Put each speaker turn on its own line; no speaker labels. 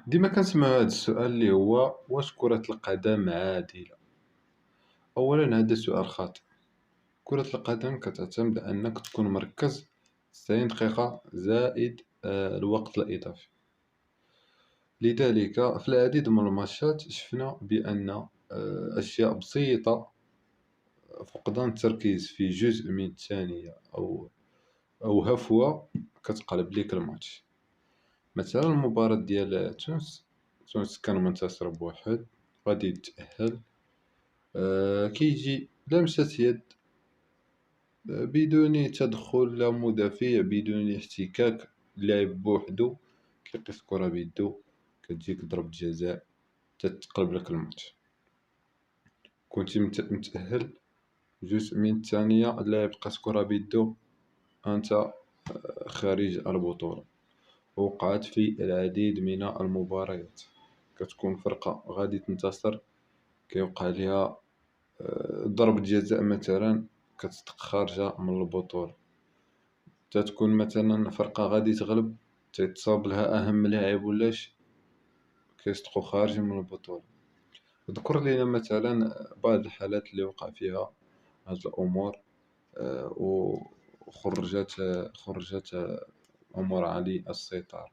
ديما كنسمع هذا السؤال اللي هو واش كرة القدم عادلة؟ أولا هذا سؤال خاطئ. كرة القدم كتعتمد على أنك تكون مركز 90 دقيقة زائد الوقت الإضافي. لذلك في العديد من الماتشات شفنا بأن أشياء بسيطة، فقدان التركيز في جزء من الثانية أو هفوة كتقلب ليك الماتش. مثلا المباراة ديال تونس كان منتصر ب1 غادي يتأهل، كيجي لمسة يد، بدون تدخل لا مدافع، بدون احتكاك، اللاعب بوحدو كيقيس الكرة بيدو، كتجيك ضربة جزاء تتقلب لك الماتش. كنتي متأهل جزء من الثانية اللاعب قاس كرة بيدو، أنت خارج البطولة. وقعت في العديد من المباريات، كتكون فرقة غادي تنتصر كيوقع ليها ضربة جزاء مثلا خارجة من البطولة. تتكون مثلا فرقة غادي تغلب تيتصاب لها أهم لاعب ولاش كيصدقو خارج من البطولة. ذكر لينا مثلا بعض الحالات اللي وقع فيها هاد الأمور، وخرجت خرجت أمور على الستار.